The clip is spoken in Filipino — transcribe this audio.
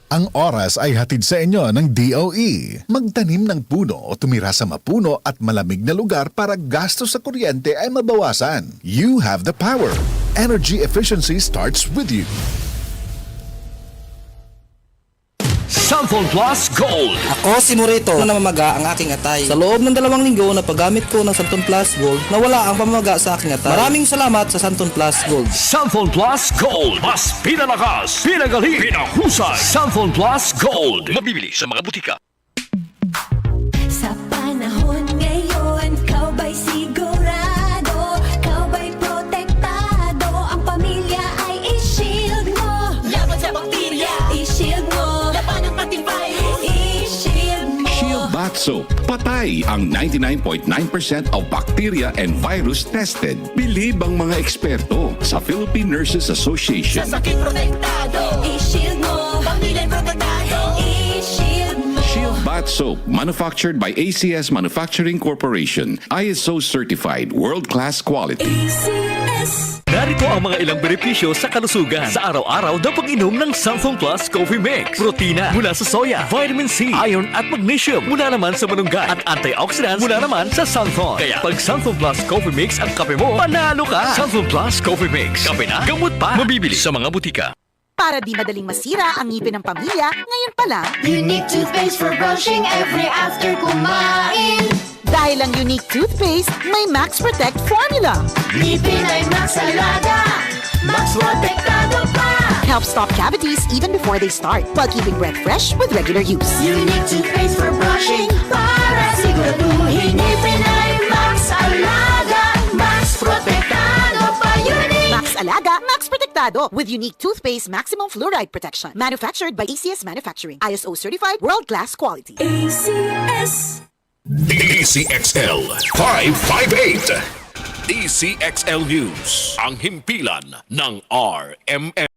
Ang oras ay hatid sa inyo ng DOE. Magtanim ng puno o tumira sa mapuno at malamig na lugar para gastos sa kuryente ay mabawasan. You have the power. Energy efficiency starts with you. Samphon Plus Gold. Ako si Morito na namamaga ang aking atay. Sa loob ng 2 linggo na paggamit ko ng Samphon Plus Gold, nawala ang pamamaga sa aking atay. Maraming salamat sa Samphon Plus Gold. Samphon Plus Gold. Mas pinalakas, pinagaling, pinahusay. Samphon Plus Gold. Mabibili sa mga butika. Sa panahon ngayon, kau ba'y sigurado? Kau ba'y protektado? Ang pamilya ay i-shield mo. Laban sa bakterya, i-shield mo. Laban ng pati virus, i-shield mo. Shield Bath Soap. Patay ang 99.9% of bacteria and virus tested. Bilib ang mga eksperto sa Philippine Nurses Association. Sa sakit protektado, i-shield mo. Pamilya protektado, i-shield mo. Shield Bath Soap, manufactured by ACS Manufacturing Corporation. ISO certified, world-class quality. ACS. Narito ang mga ilang benepisyo sa kalusugan sa araw-araw na pag-inom ng Samphon Plus Coffee Mix. Protina mula sa soya, vitamin C, iron at magnesium mula naman sa malunggay at antioxidants mula naman sa Samphon. Kaya pag Samphon Plus Coffee Mix ang kape mo, panalo ka! Samphon Plus Coffee Mix. Kape na, gamot pa. Mabibili sa mga butika. Para di madaling masira ang ngipin ng pamilya, ngayon pa lang, Unique toothpaste for brushing every after kumain. dahil ang unique toothpaste, may Max Protect formula. Ngipin ay Max Alaga, Max Protektado pa. Helps stop cavities even before they start, while keeping breath fresh with regular use. Unique toothpaste for brushing para siguraduhin ngipin ay Max Alaga, Max Protektado pa. Unique. Max Alaga, Max Protectado with unique toothpaste maximum fluoride protection. Manufactured by ACS Manufacturing. ISO certified world-class quality. ACS. DCXL 558. DCXL News, ang himpilan ng RMN.